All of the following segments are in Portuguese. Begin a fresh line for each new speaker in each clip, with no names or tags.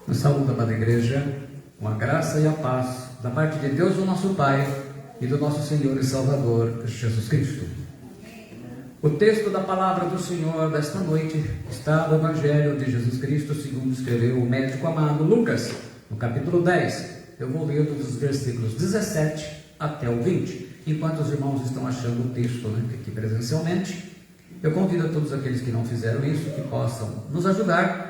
Nos saúde, amada igreja, com a graça e a paz da parte de Deus, o nosso Pai, e do nosso Senhor e Salvador, Jesus Cristo. O texto da palavra do Senhor desta noite está no Evangelho de Jesus Cristo, segundo escreveu o médico amado Lucas, no capítulo 10. Eu vou ler dos versículos 17 até o 20. Enquanto os irmãos estão achando o texto aqui presencialmente, eu convido a todos aqueles que não fizeram isso, que possam nos ajudar,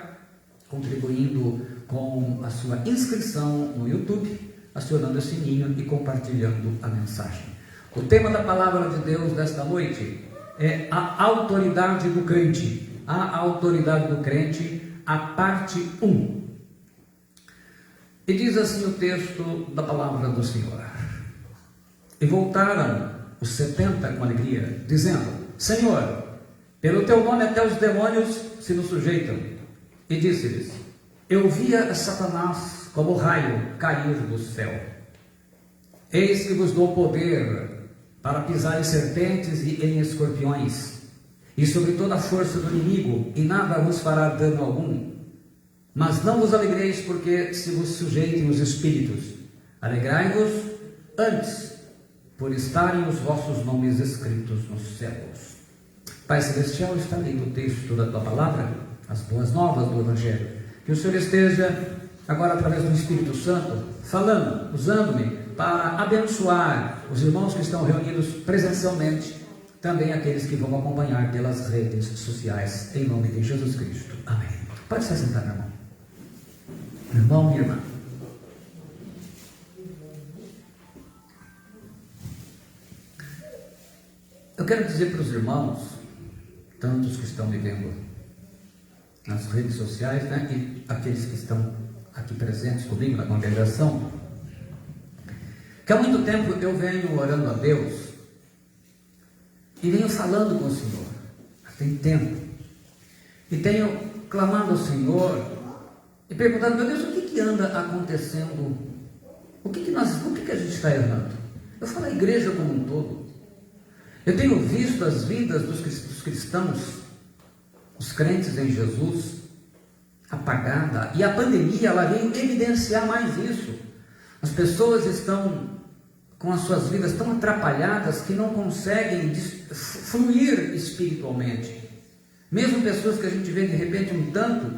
contribuindo com a sua inscrição no YouTube, acionando o sininho e compartilhando a mensagem. O tema da palavra de Deus desta noite é a autoridade do crente. A autoridade do crente, a parte 1. E diz assim o texto da palavra do Senhor: E voltaram os 70 com alegria, dizendo: Senhor, pelo teu nome até os demônios se nos sujeitam. E disse-lhes: Eu via Satanás como raio cair do céu. Eis que vos dou poder para pisar em serpentes e em escorpiões, e sobre toda a força do inimigo, e nada vos fará dano algum. Mas não vos alegreis porque se vos sujeitem os espíritos. Alegrai-vos antes por estarem os vossos nomes escritos nos céus. Pai Celestial, está lindo o texto da tua palavra, as boas novas do Evangelho. Que o Senhor esteja agora, através do Espírito Santo, falando, usando-me para abençoar os irmãos que estão reunidos presencialmente, também aqueles que vão acompanhar pelas redes sociais, em nome de Jesus Cristo. Amém. Pode se sentar, meu irmão. Meu irmão, minha irmã. Eu quero dizer para os irmãos, tantos que estão me vendo nas redes sociais, e aqueles que estão aqui presentes comigo na congregação, que há muito tempo eu venho orando a Deus e venho falando com o Senhor, tem tempo, e tenho clamado ao Senhor e perguntado: meu Deus, o que anda acontecendo? O que a gente está errando? Eu falo a igreja como um todo. Eu tenho visto as vidas dos cristãos, os crentes em Jesus, apagada, e a pandemia ela veio evidenciar mais isso. As pessoas estão com as suas vidas tão atrapalhadas que não conseguem fluir espiritualmente. Mesmo pessoas que a gente vê de repente um tanto,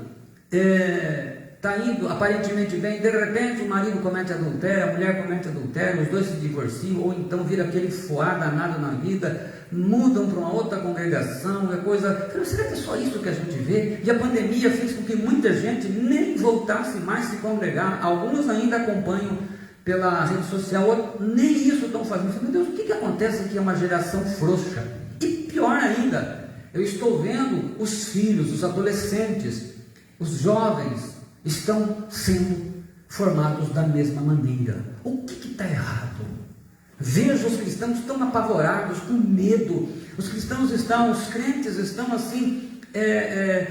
está indo aparentemente bem, de repente o marido comete adultério, a mulher comete adultério, os dois se divorciam, ou então vira aquele foar danado na vida, mudam para uma outra congregação, coisa. Será que é só isso que a gente vê? E a pandemia fez com que muita gente nem voltasse mais se congregar. Alguns ainda acompanham pela rede social, outros nem isso estão fazendo. Meu Deus, o que acontece aqui? É uma geração frouxa. E pior ainda, eu estou vendo os filhos, os adolescentes, os jovens estão sendo formados da mesma maneira. O que está errado? Vejo os cristãos tão apavorados, com medo. Os cristãos estão, os crentes estão assim.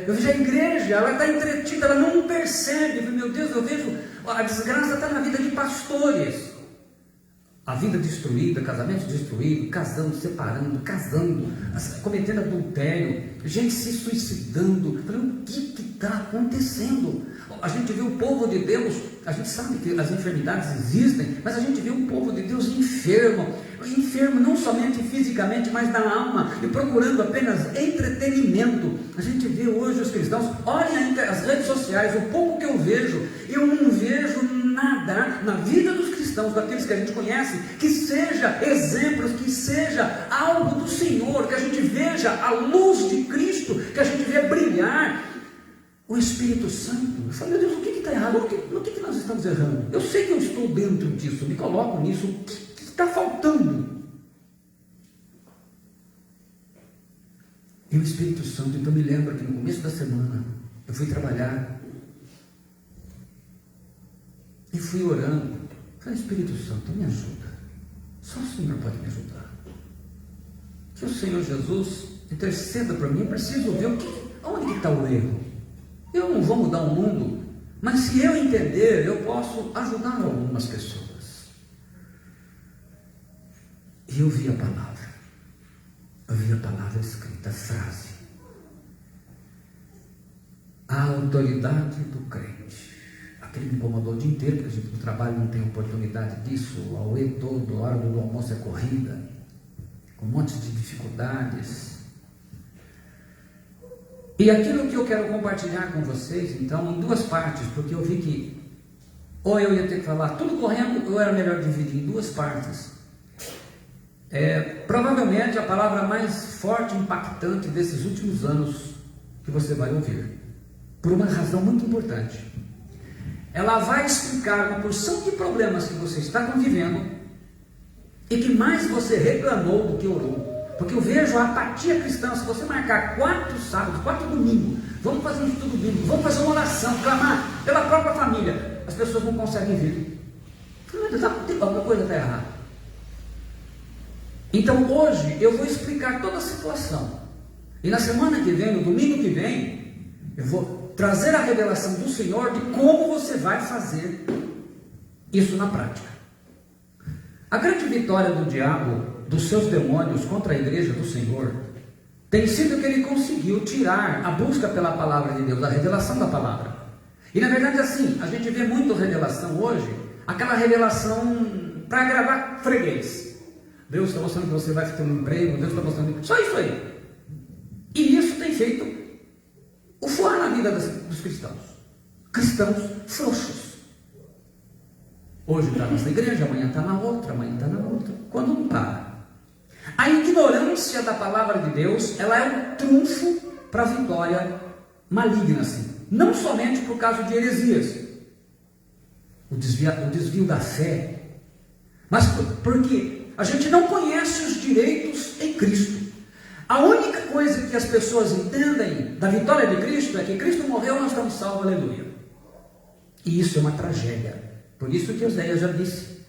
Eu vejo a igreja, ela está entretida, ela não percebe. Meu Deus, eu vejo a desgraça está na vida de pastores. A vida destruída, casamento destruído, casando, separando, casando, cometendo adultério, gente se suicidando. O que está acontecendo? A gente vê o povo de Deus, a gente sabe que as enfermidades existem, mas a gente vê o povo de Deus enfermo não somente fisicamente, mas na alma, e procurando apenas entretenimento. A gente vê hoje os cristãos, olhem as redes sociais, o pouco que eu vejo, eu não vejo nada na vida dos cristãos, daqueles que a gente conhece, que seja exemplos, que seja algo do Senhor, que a gente veja a luz de Cristo, que a gente vê brilhar o Espírito Santo. Eu falo: meu Deus, o que está errado? No que nós estamos errando? Eu sei que eu estou dentro disso, me coloco nisso. O que está faltando? E o Espírito Santo, então, me lembra que no começo da semana eu fui trabalhar e fui orando. Falei: Espírito Santo, me ajuda. Só o Senhor pode me ajudar. Que o Senhor Jesus interceda para mim. Eu preciso ver onde está o erro. Eu não vou mudar o mundo, mas se eu entender, eu posso ajudar algumas pessoas. E eu vi a palavra escrita, a frase: a autoridade do crente, aquele me incomodou o dia inteiro, porque a gente no trabalho não tem oportunidade disso, o auê todo, a hora do almoço é corrida, com um monte de dificuldades. E aquilo que eu quero compartilhar com vocês, então, em duas partes, porque eu vi que ou eu ia ter que falar tudo correndo, ou era melhor dividir em duas partes. Provavelmente a palavra mais forte e impactante desses últimos anos que você vai ouvir, por uma razão muito importante. Ela vai explicar uma porção de problemas que você está convivendo e que mais você reclamou do que orou. Porque eu vejo a apatia cristã. Se você marcar 4 sábados, 4 domingos, vamos fazer um estudo bíblico, vamos fazer uma oração, clamar pela própria família, as pessoas não conseguem vir. Tem alguma coisa está errada. Então hoje eu vou explicar toda a situação. E na semana que vem, no domingo que vem, eu vou trazer a revelação do Senhor de como você vai fazer isso na prática. A grande vitória do diabo, dos seus demônios contra a igreja do Senhor, tem sido que ele conseguiu tirar a busca pela palavra de Deus, a revelação da palavra. E na verdade assim, a gente vê muito revelação hoje, aquela revelação para agradar freguês. Deus está mostrando que você vai ter um emprego, Deus está mostrando só isso aí. E isso tem feito o fuar na vida dos cristãos. Cristãos frouxos. Hoje está nessa igreja, amanhã está na outra, amanhã está na outra. Quando não para. A ignorância da palavra de Deus, ela é um trunfo para a vitória maligna, assim. Não somente por causa de heresias, o desvio da fé, mas porque a gente não conhece os direitos em Cristo. A única coisa que as pessoas entendem da vitória de Cristo é que Cristo morreu, nós estamos salvos, aleluia. E isso é uma tragédia. Por isso que Oséias já disse: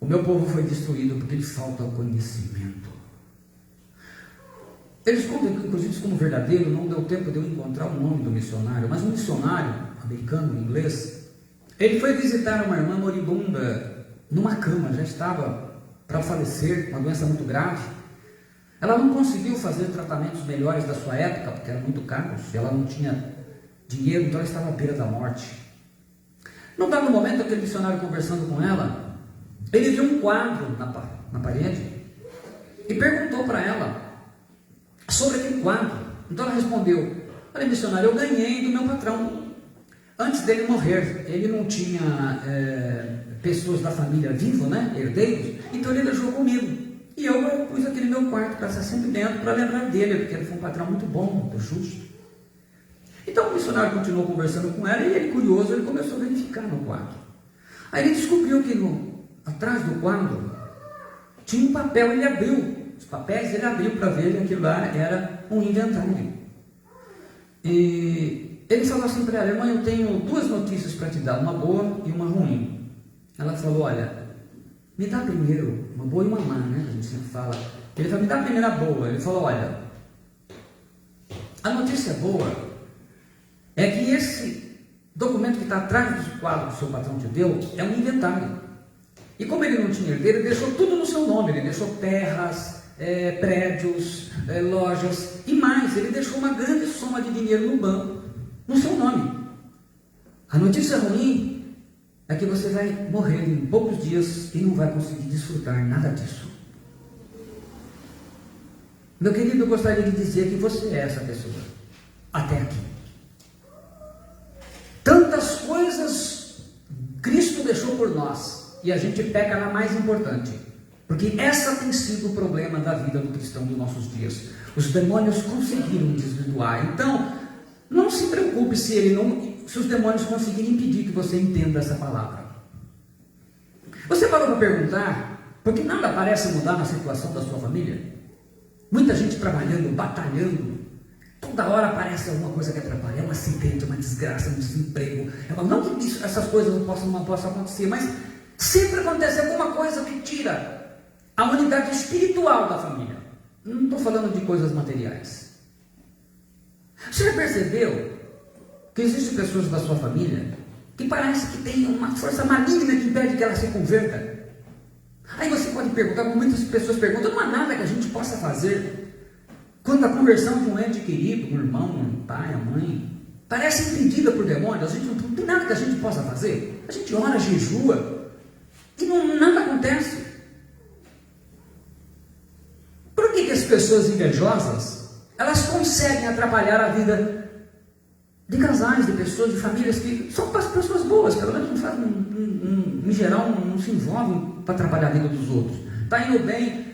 o meu povo foi destruído porque lhe falta o conhecimento. Eles contam, inclusive, isso como verdadeiro. Não deu tempo de eu encontrar o nome do missionário, mas um missionário americano, inglês, ele foi visitar uma irmã moribunda numa cama, já estava para falecer, uma doença muito grave. Ela não conseguiu fazer tratamentos melhores da sua época, porque eram muito caros, ela não tinha dinheiro, então ela estava à beira da morte. Num dado momento, aquele missionário conversando com ela, ele viu um quadro na parede e perguntou para ela sobre aquele quadro. Então ela respondeu: olha, missionário, eu ganhei do meu patrão. Antes dele morrer, ele não tinha pessoas da família vivas, né, herdeiros, então ele deixou comigo. E eu pus aquele meu quarto para estar sempre dentro, para lembrar dele, porque ele foi um patrão muito bom, muito justo. Então o missionário continuou conversando com ela, e ele, curioso, ele começou a verificar no quadro. Aí ele descobriu que atrás do quadro tinha um papel. Ele abriu os papéis, ele abriu para ver que aquilo lá era um inventário. E ele falou assim para ela: irmã, eu tenho 2 notícias para te dar, uma boa e uma ruim. Ela falou: olha, me dá primeiro uma boa e uma má, né? A gente sempre fala. Ele falou: me dá a primeira boa. Ele falou: olha, a notícia boa é que esse documento que está atrás do quadro que o seu patrão te deu é um inventário. E como ele não tinha herdeiro, ele deixou tudo no seu nome. Ele deixou terras, prédios, lojas e mais. Ele deixou uma grande soma de dinheiro no banco, no seu nome. A notícia ruim é que você vai morrer em poucos dias e não vai conseguir desfrutar nada disso. Meu querido, eu gostaria de dizer que você é essa pessoa, até aqui. Tantas coisas Cristo deixou por nós, e a gente pega na mais importante, porque essa tem sido o problema da vida do cristão dos nossos dias. Os demônios conseguiram desvirtuar. Então, não se preocupe se os demônios conseguirem impedir que você entenda essa palavra. Você parou para perguntar por que nada parece mudar na situação da sua família? Muita gente trabalhando, batalhando, toda hora aparece alguma coisa que atrapalha. É um acidente, uma desgraça, um desemprego. Não que essas coisas não possam acontecer, mas sempre acontece alguma coisa que tira a unidade espiritual da família. Não estou falando de coisas materiais. Você já percebeu que existem pessoas da sua família que parece que tem uma força maligna que impede que ela se converta? Aí você pode perguntar, como muitas pessoas perguntam, não há nada que a gente possa fazer quando a conversão de um ente querido, um irmão, um pai, a mãe. parece impedida por demônios, a gente não tem nada que a gente possa fazer. A gente ora, jejua, e nada acontece. Por que as pessoas invejosas, elas conseguem atrapalhar a vida de casais, de pessoas, de famílias que são pessoas boas, pelo menos em geral não se envolvem para atrapalhar a vida dos outros. Está indo bem,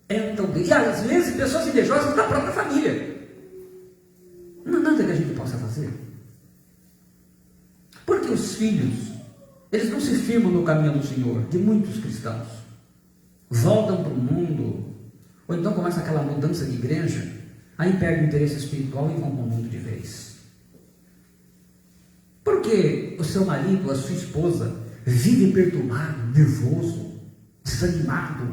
então, e às vezes pessoas invejosas da própria família. Não há nada que a gente possa fazer. Porque os filhos, eles não se firmam no caminho do Senhor, de muitos cristãos. Voltam para o mundo, ou então começa aquela mudança de igreja, aí perdem o interesse espiritual e vão para o mundo de vez. Porque o seu marido, a sua esposa, vive perturbado, nervoso, desanimado,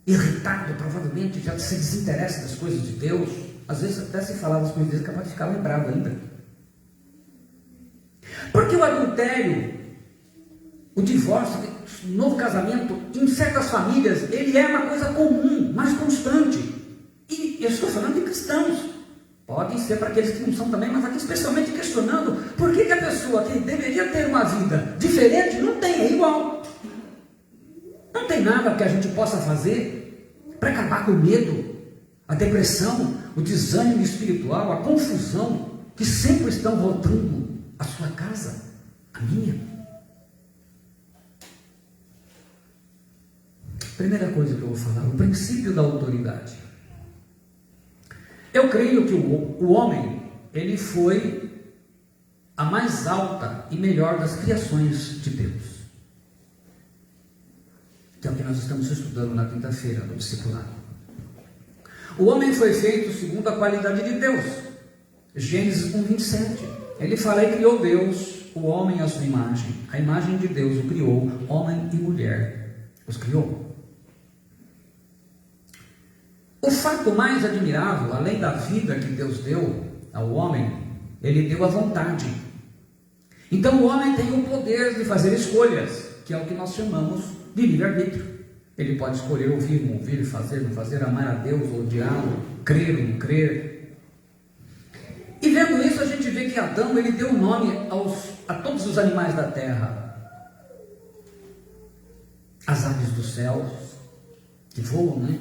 irritado, provavelmente já se desinteressa das coisas de Deus. Às vezes até se falar das coisas de Deus, é capaz de ficar lembrado ainda. Porque o adultério, o divórcio, o novo casamento, em certas famílias, ele é uma coisa comum, mais constante. E eu estou falando de cristãos. Podem ser para aqueles que não são também, mas aqui especialmente questionando por que a pessoa que deveria ter uma vida diferente não tem, é igual. Não tem nada que a gente possa fazer para acabar com o medo, a depressão, o desânimo espiritual, a confusão que sempre estão voltando à sua casa, a minha. Primeira coisa que eu vou falar, o princípio da autoridade. Eu creio que o homem, ele foi a mais alta e melhor das criações de Deus. Que é o que nós estamos estudando na quinta-feira do discipulado. O homem foi feito segundo a qualidade de Deus. Gênesis 1:27. Ele fala e criou Deus, o homem à sua imagem. A imagem de Deus o criou, homem e mulher os criou. O fato mais admirável, além da vida que Deus deu ao homem, ele deu a vontade. Então o homem tem o poder de fazer escolhas, que é o que nós chamamos de livre-arbítrio. Ele pode escolher ouvir, não ouvir, fazer, não fazer, amar a Deus, odiá-lo, crer ou não crer. E vendo isso, a gente vê que Adão, ele deu nome a todos os animais da terra. As aves dos céus, que voam, né?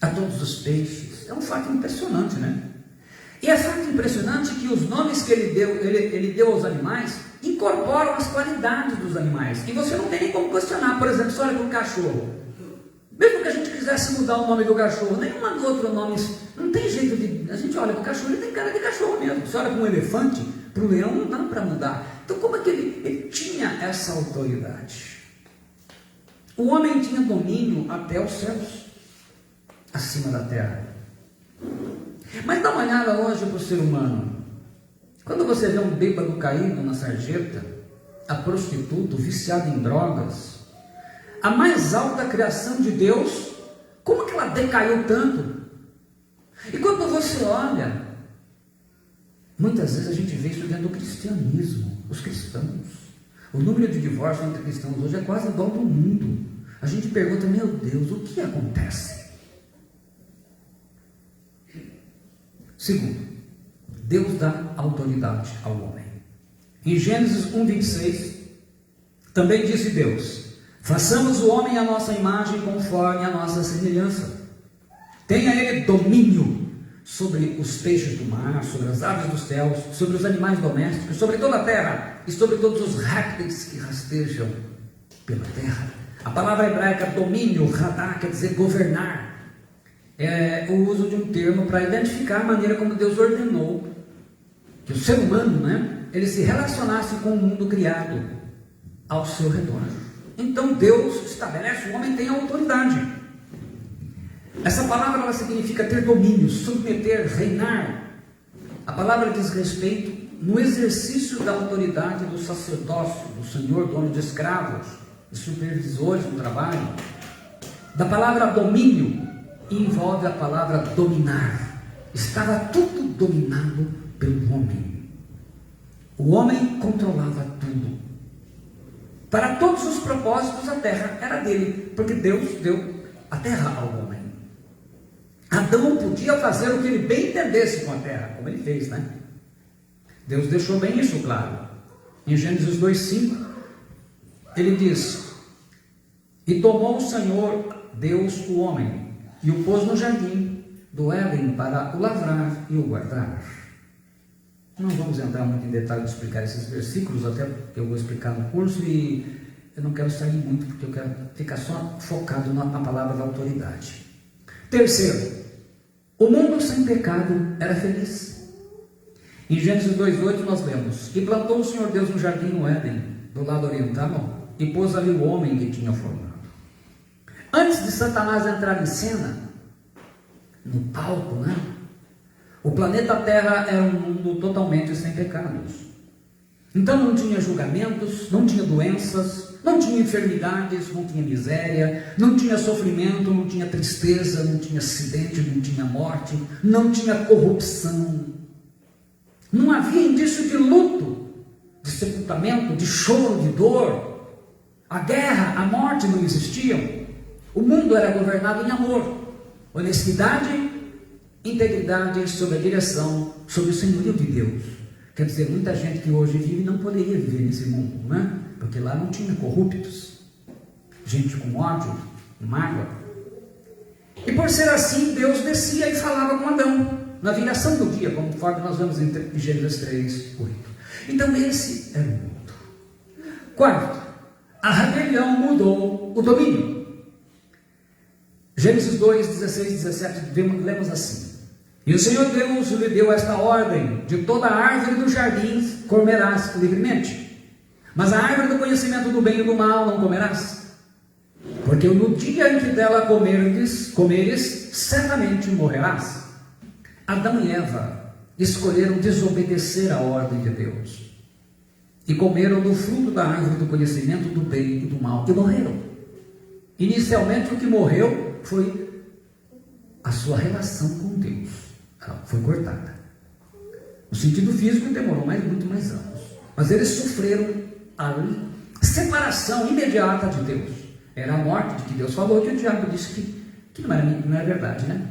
A todos os peixes. É um fato impressionante, né? E é fato impressionante que os nomes que ele deu aos animais incorporam as qualidades dos animais. E você não tem nem como questionar. Por exemplo, você olha para o cachorro. Mesmo que a gente quisesse mudar o nome do cachorro, nenhuma do outro nome, não tem jeito de... A gente olha para o cachorro, ele tem cara de cachorro mesmo. Você olha para um elefante, para o leão, não dá para mudar. Então como é que ele tinha essa autoridade? O homem tinha domínio até os céus, acima da terra. Mas dá uma olhada hoje para o ser humano. Quando você vê um bêbado caído na sarjeta, a prostituta, o viciado em drogas, a mais alta criação de Deus, como que ela decaiu tanto? E quando você olha, muitas vezes a gente vê isso dentro do cristianismo, os cristãos. O número de divórcios entre cristãos hoje é quase igual ao do mundo. A gente pergunta, meu Deus, o que acontece? Segundo, Deus dá autoridade ao homem. Em Gênesis 1:26, também disse Deus: façamos o homem à nossa imagem, conforme a nossa semelhança. Tenha ele domínio sobre os peixes do mar, sobre as aves dos céus, sobre os animais domésticos, sobre toda a terra e sobre todos os répteis que rastejam pela terra. A palavra hebraica domínio, radá, quer dizer governar. É o uso de um termo para identificar a maneira como Deus ordenou que o ser humano, ele se relacionasse com o mundo criado ao seu redor. Então Deus estabelece, o homem tem autoridade. Essa palavra ela significa ter domínio, submeter, reinar. A palavra diz respeito no exercício da autoridade do sacerdócio, do senhor, dono de escravos e supervisores no trabalho. Da palavra domínio envolve a palavra dominar. Estava tudo dominado pelo homem. O homem controlava tudo. Para todos os propósitos, a terra era dele, porque Deus deu a terra ao homem. Adão podia fazer o que ele bem entendesse com a terra, como ele fez, Deus deixou bem isso claro. Em Gênesis 2:5, ele diz: e tomou o Senhor Deus o homem, e o pôs no jardim do Éden para o lavrar e o guardar. Não vamos entrar muito em detalhe de explicar esses versículos, até porque eu vou explicar no curso e eu não quero sair muito, porque eu quero ficar só focado na palavra da autoridade. Terceiro, o mundo sem pecado era feliz. Em Gênesis 2:8 nós lemos: e plantou o Senhor Deus um jardim no Éden, do lado oriental, e pôs ali o homem que tinha formado. Antes de Satanás entrar em cena, no palco, né? O planeta Terra era um mundo totalmente sem pecados. Então não tinha julgamentos, não tinha doenças, não tinha enfermidades, não tinha miséria, não tinha sofrimento, não tinha tristeza, não tinha acidente, não tinha morte, não tinha corrupção. Não havia indício de luto, de sepultamento, de choro, de dor. A guerra, a morte não existiam. O mundo era governado em amor, honestidade, integridade, sob a direção, sob o senhorio de Deus. Quer dizer, muita gente que hoje vive não poderia viver nesse mundo, né? Porque lá não tinha corruptos, gente com ódio, mágoa. E por ser assim, Deus descia e falava com Adão, na viração do dia, conforme nós vemos em Gênesis 3:8. Então esse era o mundo. Quarto, a rebelião mudou o domínio. Gênesis 2:16-17, lemos assim: e o Senhor Deus lhe deu esta ordem: de toda a árvore do jardim comerás livremente, mas a árvore do conhecimento do bem e do mal não comerás, porque no dia em que dela comeres, certamente morrerás. Adão e Eva escolheram desobedecer a ordem de Deus e comeram do fruto da árvore do conhecimento do bem e do mal e morreram. Inicialmente o que morreu foi a sua relação com Deus. Ela foi cortada. No sentido físico demorou muito mais anos, mas eles sofreram a separação imediata de Deus. Era a morte de que Deus falou, que o diabo disse que não é verdade, né?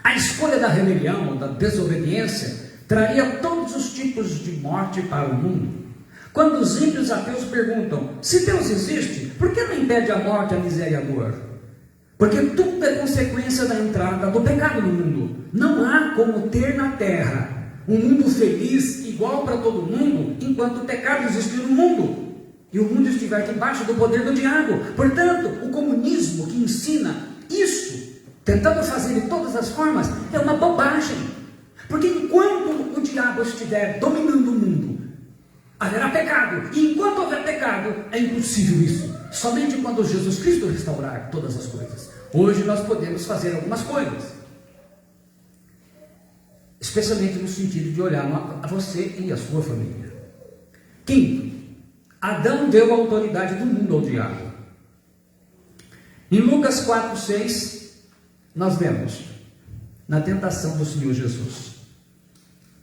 A escolha da rebelião, da desobediência, traria todos os tipos de morte para o mundo. Quando os ímpios ateus perguntam: se Deus existe, por que não impede a morte, a miséria e a dor? Porque tudo é consequência da entrada do pecado no mundo. Não há como ter na terra um mundo feliz, igual para todo mundo, enquanto o pecado existir no mundo e o mundo estiver debaixo do poder do diabo. Portanto, o comunismo que ensina isso, tentando fazer de todas as formas, é uma bobagem. Porque enquanto o diabo estiver dominando o mundo, haverá pecado. E enquanto houver pecado, é impossível isso. Somente quando Jesus Cristo restaurar todas as coisas. Hoje nós podemos fazer algumas coisas, especialmente no sentido de olhar a você e a sua família. Quinto, Adão deu a autoridade do mundo ao diabo. Em Lucas 4:6, nós vemos na tentação do Senhor Jesus: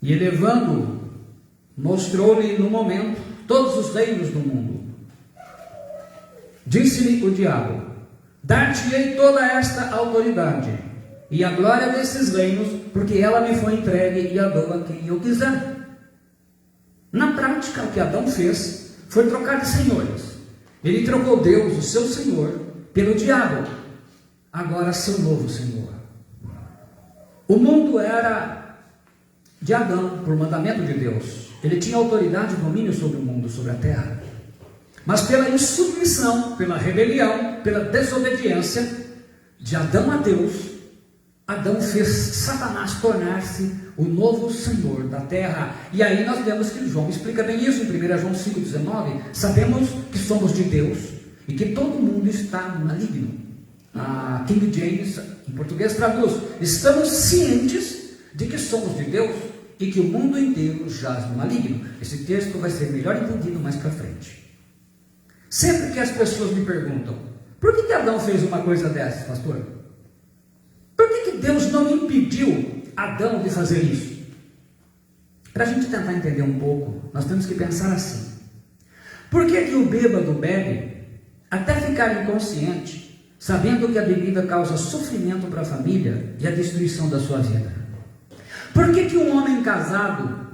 e elevando-o, mostrou-lhe no momento todos os reinos do mundo. Disse-lhe o diabo: dar-te-ei toda esta autoridade e a glória desses reinos, porque ela me foi entregue e a dou a quem eu quiser. Na prática, o que Adão fez foi trocar de senhores. Ele trocou Deus, o seu Senhor, pelo diabo, agora seu novo Senhor. O mundo era de Adão, por mandamento de Deus. Ele tinha autoridade e domínio sobre o mundo, sobre a terra. Mas pela insubmissão, pela rebelião, pela desobediência de Adão a Deus, Adão fez Satanás tornar-se o novo Senhor da terra. E aí nós vemos que João explica bem isso em 1 João 5,19. Sabemos que somos de Deus e que todo mundo está no maligno. A King James, em português, traduz: estamos cientes de que somos de Deus e que o mundo inteiro jaz no maligno. Esse texto vai ser melhor entendido mais para frente. Sempre que as pessoas me perguntam: por que Adão fez uma coisa dessa, pastor? Por que Deus não impediu Adão de fazer isso? Para a gente tentar entender um pouco, nós temos que pensar assim: por que o bêbado bebe até ficar inconsciente, sabendo que a bebida causa sofrimento para a família e a destruição da sua vida? Por que um homem casado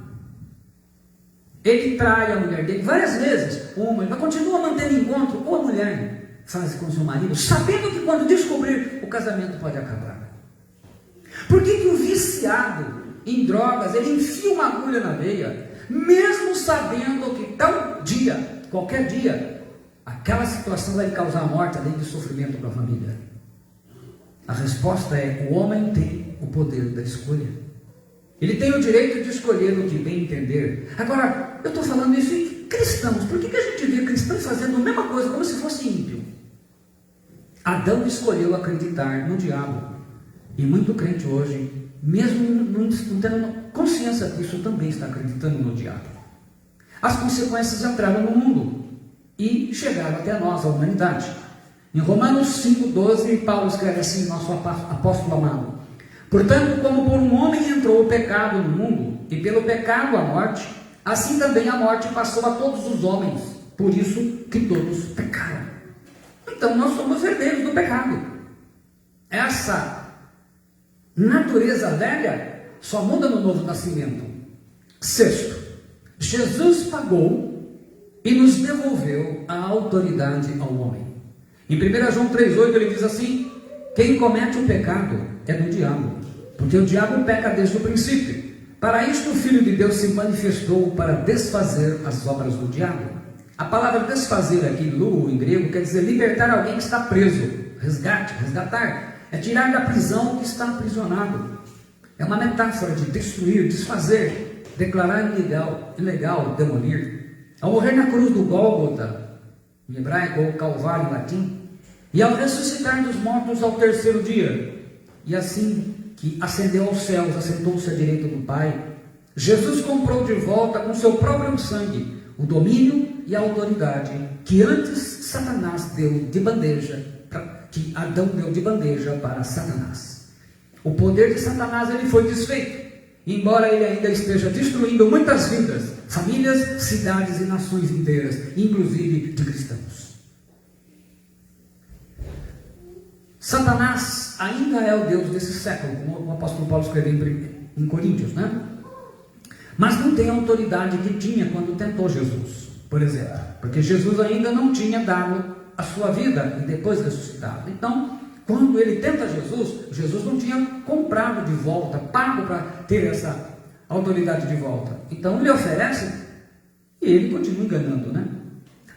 Ele trai a mulher dele várias vezes, uma, mas continua mantendo encontro, ou a mulher faz com seu marido, sabendo que quando descobrir, o casamento pode acabar. Por que o viciado em drogas, ele enfia uma agulha na veia, mesmo sabendo que tal dia, qualquer dia, aquela situação vai causar morte, além de sofrimento para a família? A resposta é: o homem tem o poder da escolha. Ele tem o direito de escolher o que bem entender. Agora, eu estou falando isso em cristãos. Por que a gente vê cristãos fazendo a mesma coisa, como se fosse ímpio? Adão escolheu acreditar no diabo. E muito crente hoje, mesmo não tendo consciência disso, também está acreditando no diabo. As consequências entraram no mundo e chegaram até nós, a humanidade. Em Romanos 5,12, Paulo escreve assim, nosso apóstolo amado: portanto, como por um homem entrou o pecado no mundo, e pelo pecado a morte, assim também a morte passou a todos os homens, por isso que todos pecaram. Então nós somos herdeiros do pecado. Essa natureza velha só muda no novo nascimento. Sexto, Jesus pagou e nos devolveu a autoridade ao homem. Em 1 João 3,8 ele diz assim: quem comete o pecado é do diabo, porque o diabo peca desde o princípio. Para isto o Filho de Deus se manifestou, para desfazer as obras do diabo. A palavra desfazer aqui, lu, em grego, quer dizer libertar alguém que está preso. Resgate, resgatar, é tirar da prisão o que está aprisionado. É uma metáfora de destruir, desfazer, declarar ilegal, demolir. Ao morrer na cruz do Gólgota, em hebraico, ou Calvário em latim, e ao ressuscitar dos mortos ao terceiro dia, e assim que ascendeu aos céus, assentou-se à direita do Pai, Jesus comprou de volta com seu próprio sangue o domínio e a autoridade que antes Satanás deu de bandeja, que Adão deu de bandeja para Satanás. O poder de Satanás ele foi desfeito, embora ele ainda esteja destruindo muitas vidas, famílias, cidades e nações inteiras, inclusive de cristãos. Satanás ainda é o Deus desse século, como o apóstolo Paulo escreveu em Coríntios, né? Mas não tem a autoridade que tinha quando tentou Jesus, por exemplo, porque Jesus ainda não tinha dado a sua vida e depois ressuscitado. Então, quando ele tenta Jesus, Jesus não tinha comprado de volta, pago para ter essa autoridade de volta. Então ele oferece e ele continua enganando, né?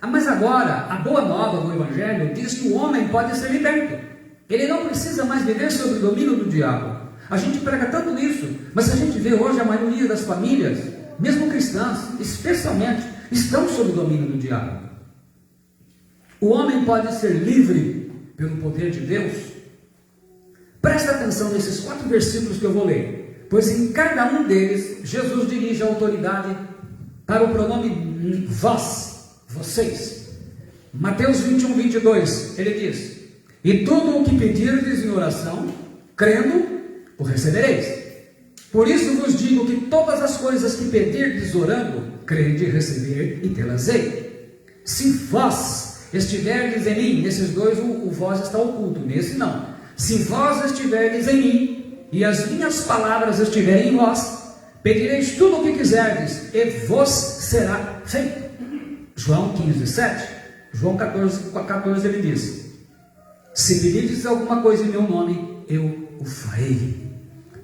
Mas agora, a boa nova do Evangelho diz que o homem pode ser liberto. Ele não precisa mais viver sob o domínio do diabo. A gente prega tanto nisso, mas a gente vê hoje a maioria das famílias, mesmo cristãs, especialmente, estão sob o domínio do diabo. O homem pode ser livre pelo poder de Deus. Presta atenção nesses 4 versículos que eu vou ler, pois em cada um deles, Jesus dirige a autoridade para o pronome vós, vocês. Mateus 21:22, ele diz: e tudo o que pedirdes em oração, crendo, o recebereis. Por isso vos digo que todas as coisas que pedirdes orando, crede receber e tê-las-ei. Se vós estiverdes em mim, nesses dois o vós está oculto, nesse não. Se vós estiverdes em mim, e as minhas palavras estiverem em vós, pedireis tudo o que quiserdes, e vos será feito. João 15:7. João 14 ele diz: se pedirdes alguma coisa em meu nome, eu o farei.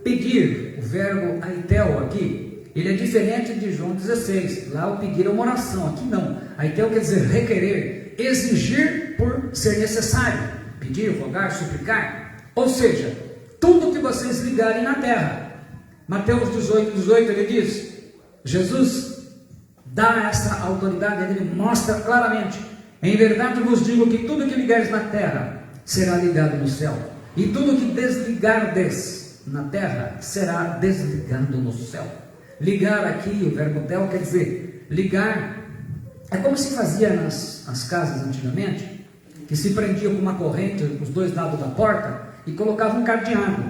Pedir, o verbo aitel aqui, ele é diferente de João 16. Lá o pedir é uma oração, aqui não. Aitel quer dizer requerer, exigir por ser necessário. Pedir, rogar, suplicar. Ou seja, tudo que vocês ligarem na terra. Mateus 18 ele diz, Jesus dá essa autoridade, ele mostra claramente: em verdade vos digo que tudo que ligares na terra será ligado no céu, e tudo que desligardes na terra será desligado no céu. Ligar aqui, o verbo tel quer dizer ligar. É como se fazia nas casas antigamente, que se prendia com uma corrente os dois lados da porta e colocava um cadeado.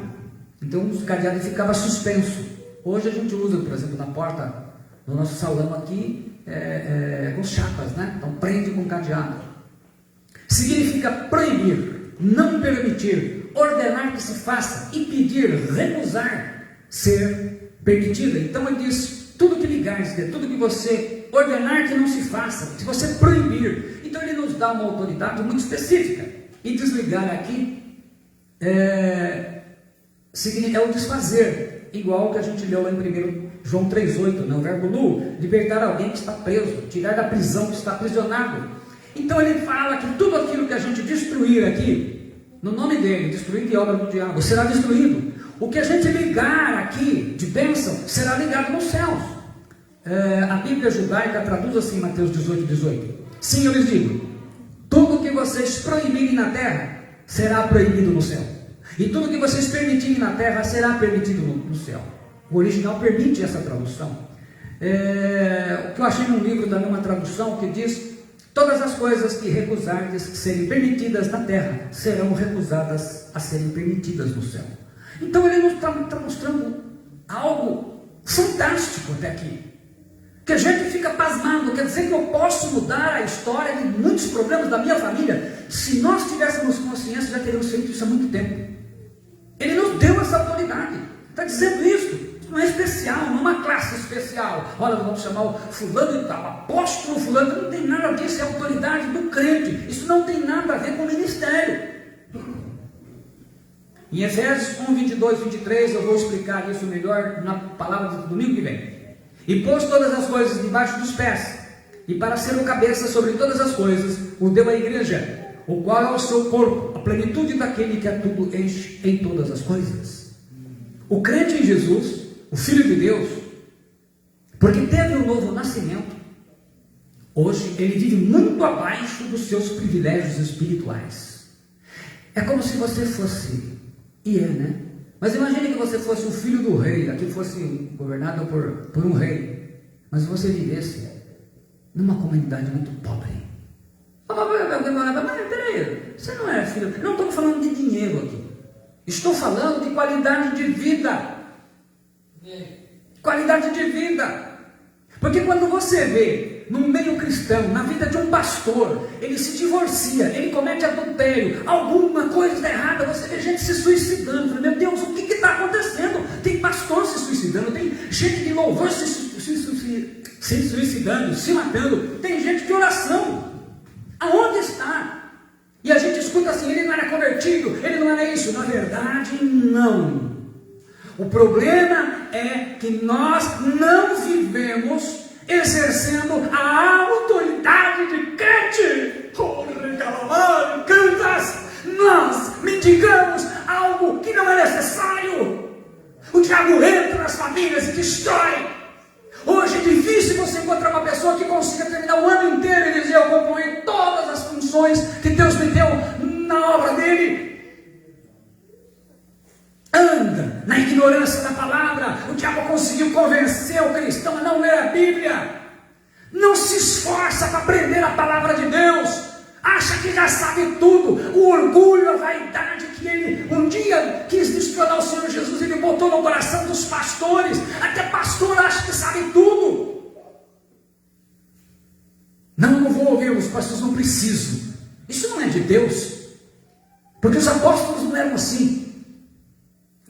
Então o cadeado ficava suspenso. Hoje a gente usa, por exemplo, na porta do nosso salão aqui, com chapas, né? Então prende com cadeado. Significa proibir, não permitir, ordenar que se faça e pedir, recusar ser permitida. Então ele diz: tudo que ligares, tudo que você ordenar que não se faça, se você proibir. Então ele nos dá uma autoridade muito específica. E desligar aqui é o desfazer, igual que a gente leu lá em 1 João 3,8, né? O verbo nu, libertar alguém que está preso, tirar da prisão que está aprisionado. Então ele fala que tudo aquilo que a gente destruir aqui, no nome dele, destruir de obra do diabo, será destruído. O que a gente ligar aqui de bênção, será ligado nos céus. A Bíblia judaica traduz assim em Mateus 18:18. Sim, eu lhes digo, tudo que vocês proibirem na terra, será proibido no céu. E tudo que vocês permitirem na terra, será permitido no céu. O original permite essa tradução. O que eu achei num livro também, uma tradução que diz: todas as coisas que recusardes serem permitidas na terra, serão recusadas a serem permitidas no céu. Então ele nos está mostrando algo fantástico até aqui, que a gente fica pasmado. Quer dizer que eu posso mudar a história de muitos problemas da minha família? Se nós tivéssemos consciência, já teríamos feito isso há muito tempo. Ele nos deu essa autoridade, está dizendo isso. Não é especial, não é uma classe especial. Olha, vamos chamar o fulano e tal, apóstolo fulano. Não tem nada disso, é a autoridade do crente. Isso não tem nada a ver com o ministério. Em Efésios 1, 22, 23, eu vou explicar isso melhor na palavra do domingo que vem. E pôs todas as coisas debaixo dos pés, e para ser o cabeça sobre todas as coisas, o deu à igreja, o qual é o seu corpo, a plenitude daquele que a tudo enche em todas as coisas. O crente em Jesus, o Filho de Deus, porque teve um novo nascimento, hoje ele vive muito abaixo dos seus privilégios espirituais. É como se você fosse, né? Mas imagine que você fosse o filho do rei, aqui fosse governado por um rei, mas você vivesse numa comunidade muito pobre. Mas peraí, você não é filho, não estou falando de dinheiro aqui, estou falando de qualidade de vida. Qualidade de vida. Porque quando você vê no meio cristão, na vida de um pastor, ele se divorcia, ele comete adultério, alguma coisa está errada, você vê gente se suicidando. Meu Deus, o que está acontecendo? Tem pastor se suicidando, tem gente de louvor se suicidando, se matando, tem gente de oração. Aonde está? E a gente escuta assim: ele não era convertido, ele não era isso. Na verdade, não. O problema é que nós não vivemos exercendo a autoridade de crente. Nós mendigamos algo que não é necessário. O diabo entra nas famílias e destrói. Hoje é difícil você encontrar uma pessoa que consiga terminar o ano inteiro e dizer: eu concluí todas as funções que Deus me deu na obra dele. Anda na ignorância da palavra. O diabo conseguiu convencer o cristão a não ler a Bíblia. Não se esforça para aprender a palavra de Deus. Acha que já sabe tudo. O orgulho, a vaidade que ele um dia quis destronar o Senhor Jesus, ele botou no coração dos pastores. Até pastor acha que sabe tudo. Não vou ouvir, os pastores não precisam. Isso não é de Deus, porque os apóstolos não eram assim.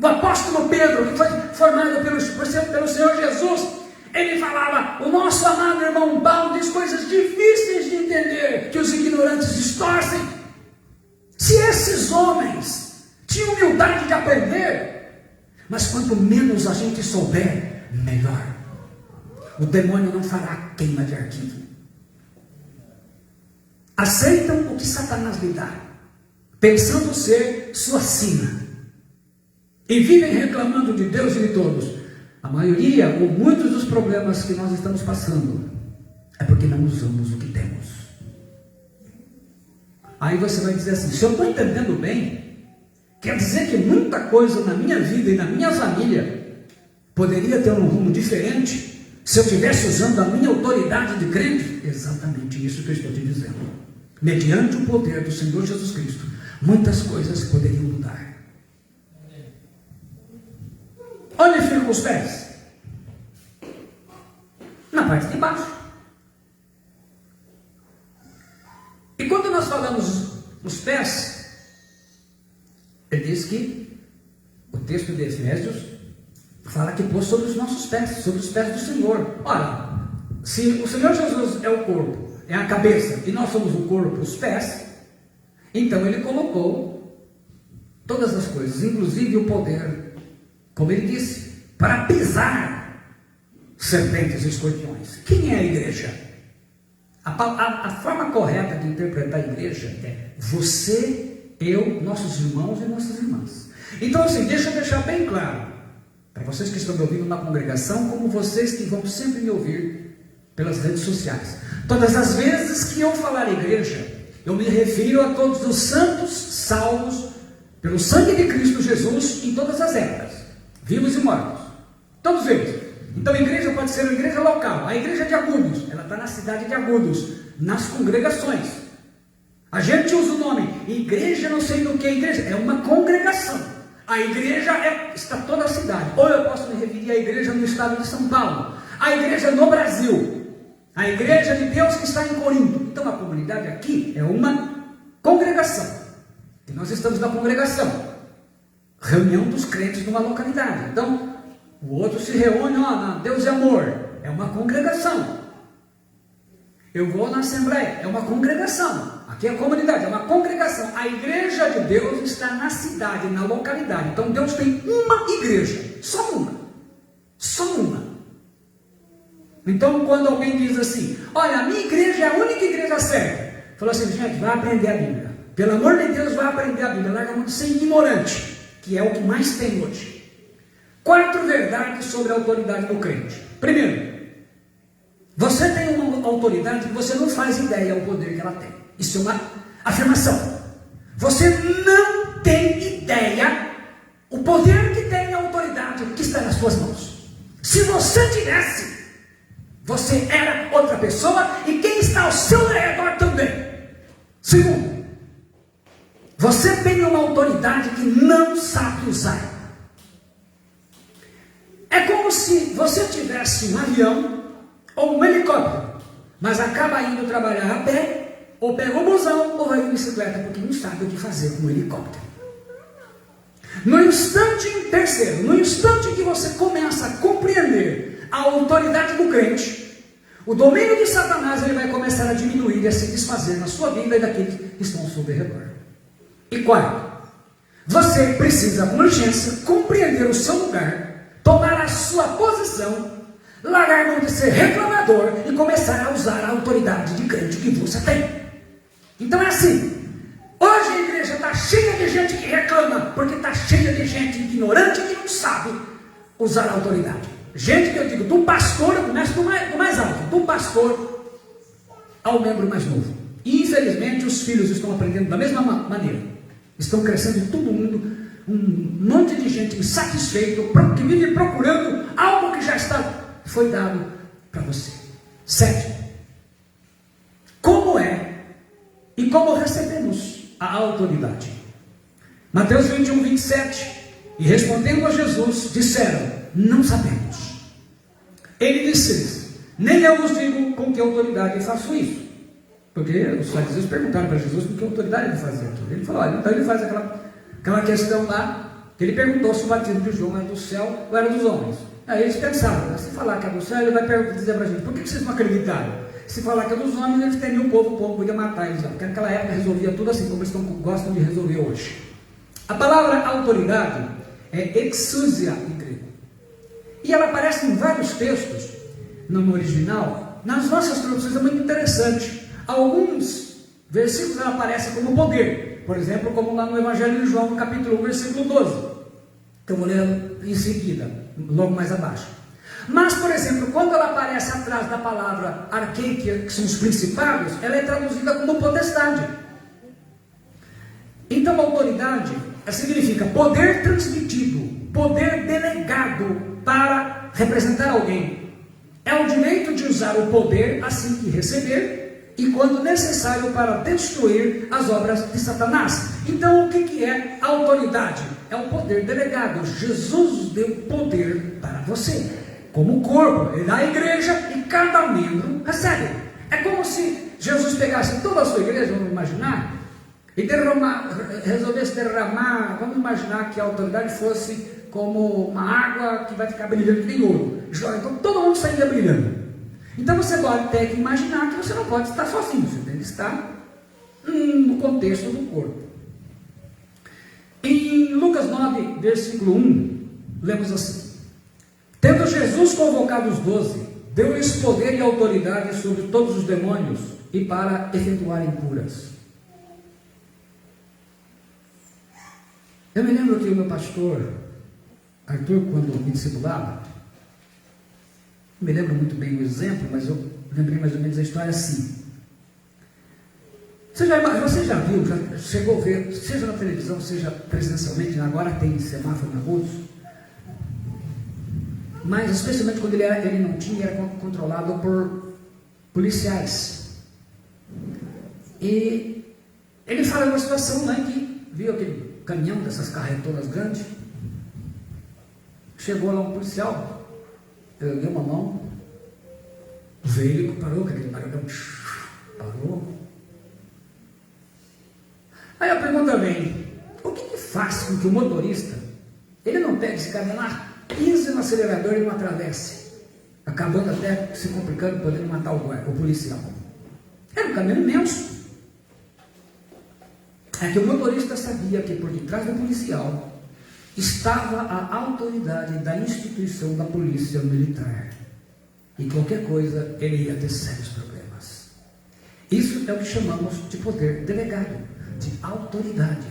O apóstolo Pedro, que foi formado pelo Senhor Jesus, ele falava: o nosso amado irmão Paulo diz coisas difíceis de entender, que os ignorantes distorcem. Se esses homens tinham humildade de aprender, mas quanto menos a gente souber, melhor. O demônio não fará queima de arquivo. Aceitam o que Satanás lhe dá, pensando ser sua sina, e vivem reclamando de Deus e de todos. A maioria, ou muitos dos problemas que nós estamos passando, é porque não usamos o que temos. Aí você vai dizer assim: se eu estou entendendo bem, quer dizer que muita coisa na minha vida e na minha família poderia ter um rumo diferente se eu estivesse usando a minha autoridade de crente? Exatamente isso que eu estou te dizendo. Mediante o poder do Senhor Jesus Cristo, muitas coisas poderiam mudar. Onde ficam os pés? Na parte de baixo. E quando nós falamos os pés, ele diz que o texto de Efésios fala que pôs sobre os nossos pés, sobre os pés do Senhor. Ora, Se o Senhor Jesus é o corpo, é a cabeça, e nós somos o corpo, os pés, então Ele colocou todas as coisas, inclusive o poder, como Ele disse, para pisar serpentes e escorpiões. Quem é a igreja? A forma correta de interpretar a igreja é você, eu, nossos irmãos e nossas irmãs. Então assim, deixa eu deixar bem claro, para vocês que estão me ouvindo na congregação, como vocês que vão sempre me ouvir pelas redes sociais. Todas as vezes que eu falar igreja, eu me refiro a todos os santos salvos pelo sangue de Cristo Jesus em todas as épocas, vivos e mortos, todos eles. Então a igreja pode ser uma igreja local, a igreja de Agudos, ela está na cidade de Agudos, nas congregações. A gente usa o nome igreja, não sei do que igreja, é uma congregação. A igreja está toda a cidade. Ou eu posso me referir à igreja no estado de São Paulo, a igreja no Brasil, a igreja de Deus que está em Corinto. Então a comunidade aqui é uma congregação. E nós estamos na congregação, reunião dos crentes numa localidade. Então o outro se reúne, Deus é amor, é uma congregação. Eu vou na Assembleia, é uma congregação. Aqui é a comunidade, é uma congregação. A igreja de Deus está na cidade, na localidade. Então Deus tem uma igreja, só uma. Só uma. Então quando alguém diz assim, olha, a minha igreja é a única igreja certa, falou assim, gente, vai aprender a Bíblia. Pelo amor de Deus, vai aprender a Bíblia. Larga muito ser ignorante, que é o que mais tem hoje. 4 verdades sobre a autoridade do crente. Primeiro, você tem uma autoridade que você não faz ideia ao poder que ela tem. Isso é uma afirmação. Você não tem ideia o poder que tem a autoridade que está nas suas mãos. Se você tivesse, você era outra pessoa e quem está ao seu redor também. Segundo, você tem uma autoridade que não sabe usar. É como se você tivesse um avião ou um helicóptero, mas acaba indo trabalhar a pé, ou pega o busão, ou vai de bicicleta, porque não sabe o que fazer com o helicóptero. No instante que você começa a compreender a autoridade do crente, o domínio de Satanás ele vai começar a diminuir e a se desfazer na sua vida e daqueles que estão ao seu redor. E quarto, você precisa com urgência compreender o seu lugar, tomar a sua posição, largar mão de ser reclamador e começar a usar a autoridade de crente que você tem. Então é assim, hoje a igreja está cheia de gente que reclama, porque está cheia de gente ignorante que não sabe usar a autoridade. Gente que eu digo, do pastor, eu começo do mais alto, do pastor ao membro mais novo. E infelizmente os filhos estão aprendendo da mesma maneira. Estão crescendo todo mundo, um monte de gente insatisfeito, que vive procurando algo que já foi dado para você. 7. Como é e como recebemos a autoridade? Mateus 21, 27. E respondendo a Jesus, disseram, não sabemos. Ele disse, nem eu vos digo com que autoridade faço isso. Porque os fariseus perguntaram para Jesus com que autoridade ele fazia aquilo. Ele falou, olha, então ele faz aquela questão lá, que ele perguntou se o batismo de João era do céu ou era dos homens. Aí eles pensaram, se falar que é do céu, ele vai dizer para a gente, por que vocês não acreditaram? Se falar que é dos homens, eles teriam o povo podia matar eles lá. Porque naquela época resolvia tudo assim, como eles gostam de resolver hoje. A palavra autoridade é exousia em grego. E ela aparece em vários textos, no original. Nas nossas traduções é muito interessante. Alguns versículos ela aparece como poder. Por exemplo, como lá no Evangelho de João, no capítulo 1, versículo 12. Que eu vou ler em seguida, logo mais abaixo. Mas, por exemplo, quando ela aparece atrás da palavra arqueikia, que são os principados, ela é traduzida como potestade. Então, autoridade significa poder transmitido, poder delegado para representar alguém. É o direito de usar o poder assim que receber e quando necessário para destruir as obras de Satanás. Então, o que é autoridade? É o poder delegado. Jesus deu poder para você. Como corpo, ele dá a igreja e cada membro recebe. É como se Jesus pegasse toda a sua igreja, vamos imaginar, e resolvesse derramar, vamos imaginar que a autoridade fosse como uma água que vai ficar brilhando em ouro. Então todo mundo sairia brilhando. Então você pode ter que imaginar que você não pode estar sozinho, você tem que estar no contexto do corpo. Em Lucas 9, versículo 1, lemos assim: tendo Jesus convocado os 12, deu-lhes poder e autoridade sobre todos os demônios e para efetuarem curas. Eu me lembro que o meu pastor Arthur, quando me discipulava, não me lembro muito bem o exemplo, mas eu lembrei mais ou menos a história assim. Você já viu, já chegou a ver, seja na televisão, seja presencialmente, agora tem semáforo na rua, mas especialmente quando ele não tinha, era controlado por policiais. E ele fala de uma situação, né, que viu aquele caminhão dessas carretoras grandes, chegou lá um policial, deu uma mão, o veículo parou, aquele barulhão, parou. Aí a pergunta vem: o que faz com que o motorista, ele não pegue esse caminhão lá, pise no acelerador e não atravesse, acabando até se complicando, podendo matar o policial? Era um caminhão imenso. É que o motorista sabia que por detrás do policial estava a autoridade da instituição da polícia militar, e qualquer coisa ele ia ter sérios problemas. Isso é o que chamamos de poder delegado, de autoridade.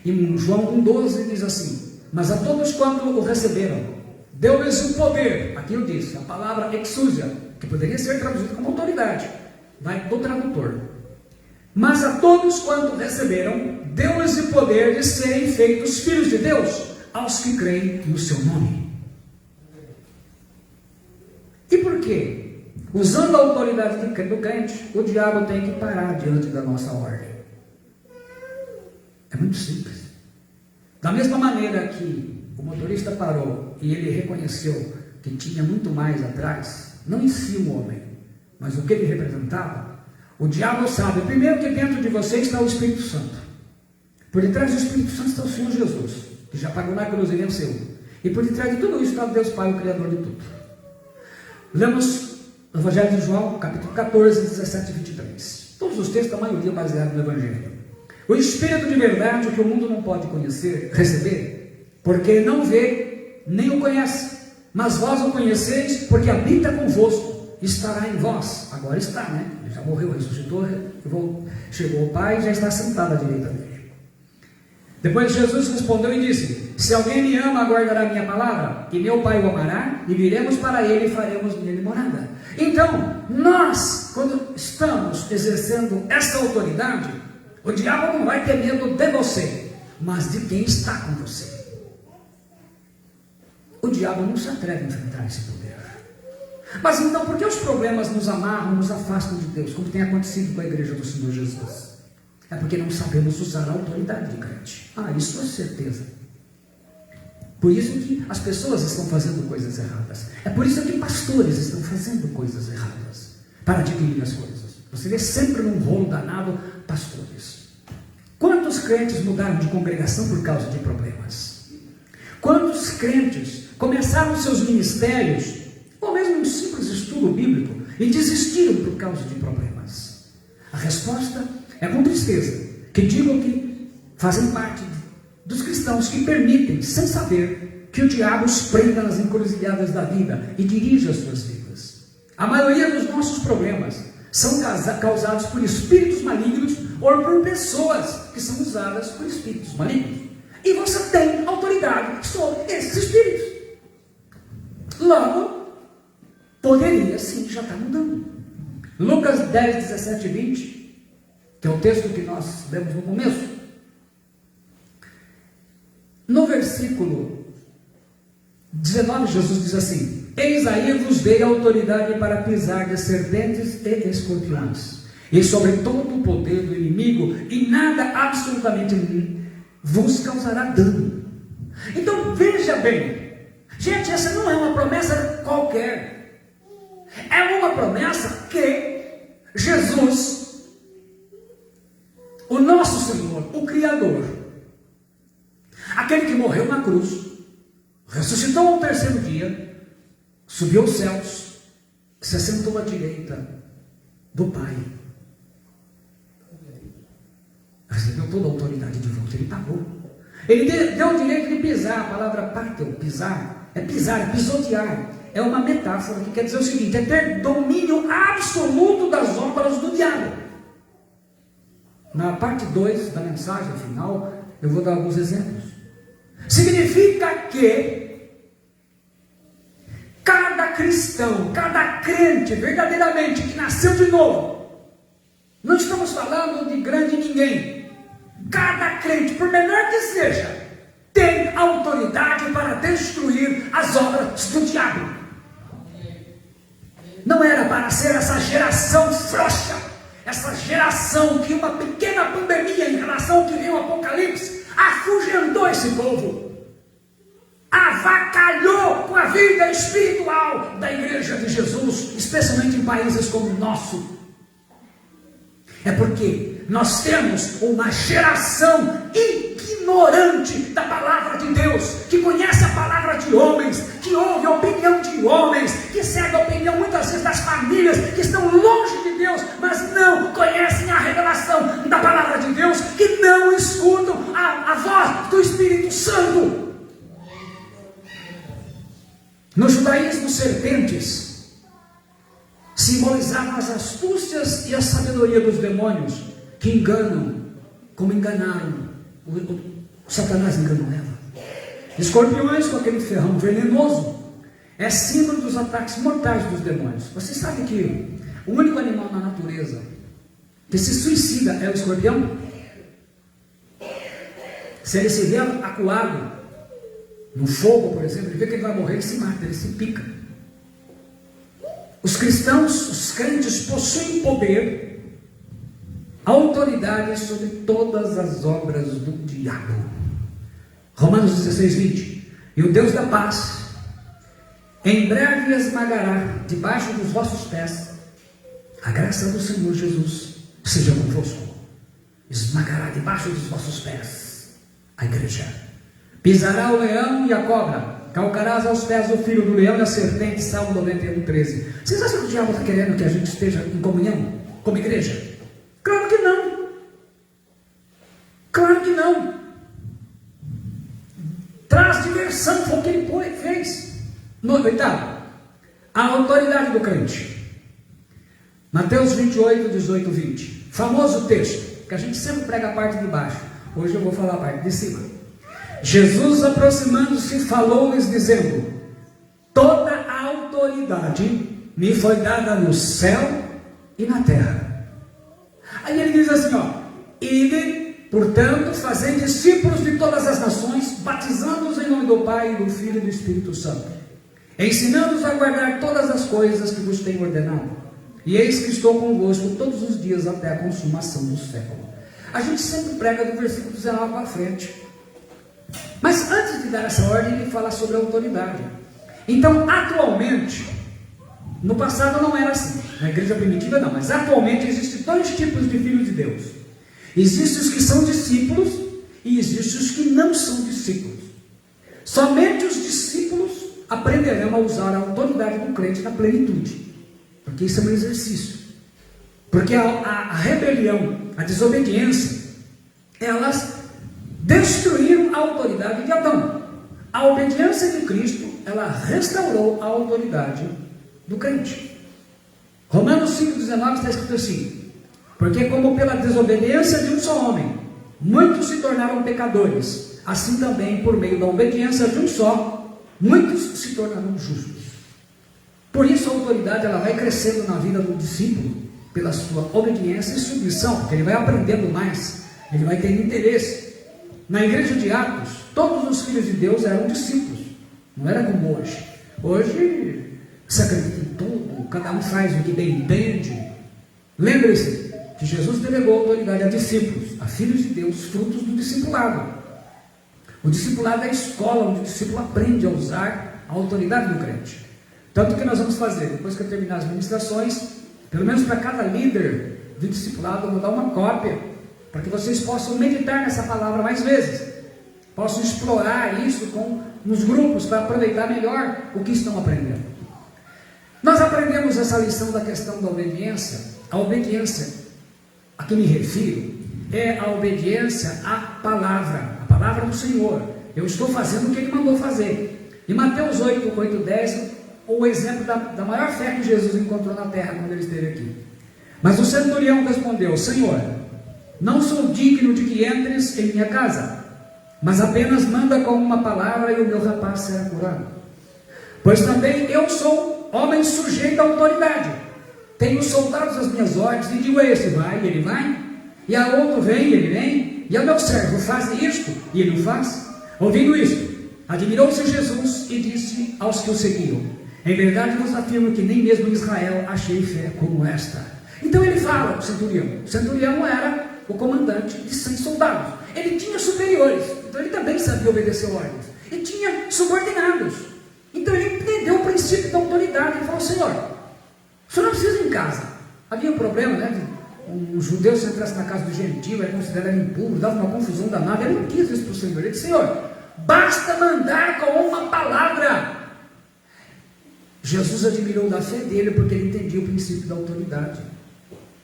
Em João 1,12 diz assim: mas a todos quanto o receberam, deu-lhes o poder. Aqui eu disse a palavra exousia, que poderia ser traduzida como autoridade, vai do tradutor. Mas a todos quanto receberam, deu-lhes o poder de serem feitos filhos de Deus, aos que creem no seu nome. E por quê? Usando a autoridade do crente, o diabo tem que parar diante da nossa ordem. É muito simples. Da mesma maneira que o motorista parou e ele reconheceu que tinha muito mais atrás, não em si o homem, mas o que ele representava, o diabo sabe, primeiro, que dentro de você está o Espírito Santo. Por detrás do Espírito Santo está o Senhor Jesus, que já pagou na cruz e venceu. E por detrás de tudo isso está Deus Pai, o Criador de tudo. Lemos o Evangelho de João, capítulo 14, 17 e 23. Todos os textos, a maioria baseados no Evangelho. O Espírito de verdade, o que o mundo não pode conhecer, receber, porque não vê, nem o conhece. Mas vós o conheceis, porque habita convosco, estará em vós. Agora está, né? Ele já morreu, ressuscitou, chegou ao Pai e já está sentado à direita dele. Depois Jesus respondeu e disse: se alguém me ama, guardará minha palavra, e meu Pai o amará, e viremos para ele e faremos nele morada. Então, nós, quando estamos exercendo essa autoridade, o diabo não vai ter medo de você, mas de quem está com você. O diabo não se atreve a enfrentar esse poder. Mas então, por que os problemas nos amarram, nos afastam de Deus, como tem acontecido com a igreja do Senhor Jesus? É porque não sabemos usar a autoridade de crente. Isso é certeza. Por isso que as pessoas estão fazendo coisas erradas. É por isso que pastores estão fazendo coisas erradas, para adquirir as coisas. Você vê sempre num rolo danado pastores. Quantos crentes mudaram de congregação por causa de problemas? Quantos crentes começaram seus ministérios, ou mesmo um simples estudo bíblico, e desistiram por causa de problemas? A resposta é com tristeza, que digam que fazem parte dos cristãos que permitem, sem saber, que o diabo os prenda nas encruzilhadas da vida e dirija as suas vidas. A maioria dos nossos problemas são causados por espíritos malignos ou por pessoas que são usadas por espíritos malignos. E você tem autoridade sobre esses espíritos. Logo, poderia sim já estar mudando. Lucas 10, 17 e 20, que é o texto que nós lemos no começo. No versículo 19, Jesus diz assim: eis aí vos dei autoridade para pisar de serpentes e escorpiões, e sobre todo o poder do inimigo, e nada absolutamente vos causará dano. Então veja bem, gente, essa não é uma promessa qualquer, é uma promessa que Jesus, o nosso Senhor, o Criador, aquele que morreu na cruz, ressuscitou ao terceiro dia, subiu aos céus, direita do Pai. Recebeu toda a autoridade de volta, ele pagou. Ele deu o direito de pisar. A palavra páteo, pisar, é pisotear. É uma metáfora que quer dizer o seguinte: é ter domínio absoluto das obras do diabo. Na parte 2 da mensagem final, eu vou dar alguns exemplos. Significa que cada cristão, cada crente verdadeiramente que nasceu de novo, não estamos falando de grande ninguém, cada crente, por menor que seja, tem autoridade para destruir as obras do diabo. Não era para ser essa geração frouxa, essa geração que uma pequena pandemia em relação ao que veio o Apocalipse afugentou esse povo, avacalhou com a vida espiritual da igreja de Jesus, especialmente em países como o nosso. É porque nós temos uma geração ignorante da palavra de Deus, que conhece a palavra de homens, que ouve a opinião de homens, que segue a opinião muitas vezes das famílias que estão longe de Deus, mas não conhecem a revelação da palavra de Deus, que não escutam a voz do Espírito Santo. No judaísmo, serpentes simbolizavam as astúcias e a sabedoria dos demônios, que enganam, como enganaram o Satanás enganou Eva. Escorpiões, com aquele ferrão venenoso, é símbolo dos ataques mortais dos demônios. Você sabe que o único animal na natureza que se suicida é o escorpião? Se ele se vê acuado no fogo, por exemplo, ele vê que ele vai morrer, ele se mata, ele se pica. Os cristãos, os crentes, possuem poder, autoridade sobre todas as obras do diabo. Romanos 16, 20. E o Deus da paz em breve esmagará debaixo dos vossos pés. A graça do Senhor Jesus seja convosco. Esmagará debaixo dos vossos pés a igreja. Pisará o leão e a cobra, calcarás aos pés o filho do leão e a serpente. Salmo 91, 13. Vocês acham que o diabo está querendo que a gente esteja em comunhão como igreja? Claro que não. Claro que não. Traz diversão, foi o que ele fez. Oitavo, a autoridade do crente. Mateus 28, 18, 20. Famoso texto, que a gente sempre prega a parte de baixo. Hoje eu vou falar a parte de cima. Jesus, aproximando-se, falou-lhes dizendo: toda a autoridade me foi dada no céu e na terra. Aí ele diz assim, ide, portanto, fazei discípulos de todas as nações, batizando-os em nome do Pai, do Filho e do Espírito Santo, ensinando-os a guardar todas as coisas que vos tenho ordenado. E eis que estou convosco todos os dias até a consumação do século. A gente sempre prega do versículo 19 para frente. Mas antes de dar essa ordem, ele fala sobre a autoridade. Então, atualmente, no passado não era assim, na igreja primitiva não, mas atualmente existem dois tipos de filhos de Deus. Existem os que são discípulos e existem os que não são discípulos. Somente os discípulos aprenderão a usar a autoridade do crente na plenitude, porque isso é um exercício. Porque a rebelião, a desobediência, elas destruíram a autoridade de Adão. A obediência de Cristo, ela restaurou a autoridade do crente. Romanos 5,19 está escrito assim: porque como pela desobediência de um só homem muitos se tornaram pecadores, assim também por meio da obediência de um só muitos se tornaram justos. Por isso a autoridade ela vai crescendo na vida do discípulo pela sua obediência e submissão, porque ele vai aprendendo mais, ele vai ter interesse. Na igreja de Atos, todos os filhos de Deus eram discípulos, não era como hoje. Hoje se acredita em tudo, cada um faz o que bem entende. Lembre-se que Jesus delegou autoridade a discípulos, a filhos de Deus, frutos do discipulado. O discipulado é a escola onde o discípulo aprende a usar a autoridade do crente. Tanto que nós vamos fazer, depois que eu terminar as ministrações, pelo menos para cada líder do discipulado, eu vou dar uma cópia, para que vocês possam meditar nessa palavra mais vezes, possam explorar isso nos grupos, para aproveitar melhor o que estão aprendendo.
Nós aprendemos essa lição da questão da obediência. A obediência a que me refiro é a obediência à palavra do Senhor. Eu estou fazendo o que Ele mandou fazer. Em Mateus 8, 10, o exemplo da maior fé que Jesus encontrou na terra quando Ele esteve aqui. Mas o centurião respondeu: Senhor, não sou digno de que entres em minha casa, mas apenas manda com uma palavra e o meu rapaz será curado. Pois também eu sou homem sujeito à autoridade. Tenho soldados as minhas ordens, e digo a este: vai, e ele vai, e a outro: vem, e ele vem, e ao meu servo: faz isto, e ele o faz. Ouvindo isto, admirou-se Jesus e disse aos que o seguiam: em verdade vos afirmo que nem mesmo em Israel achei fé como esta. Então ele fala, o centurião era o comandante de 100 soldados, ele tinha superiores, então ele também sabia obedecer ordens, e tinha subordinados, então ele entendeu o princípio da autoridade. Ele falou: Senhor, o senhor não precisa ir em casa. Havia um problema, né? Um judeu, se entrasse na casa do gentio, era considerado impuro, dava uma confusão danada. Ele não quis isso para o Senhor. Ele disse: Senhor, basta mandar com uma palavra. Jesus admirou da fé dele, porque ele entendia o princípio da autoridade.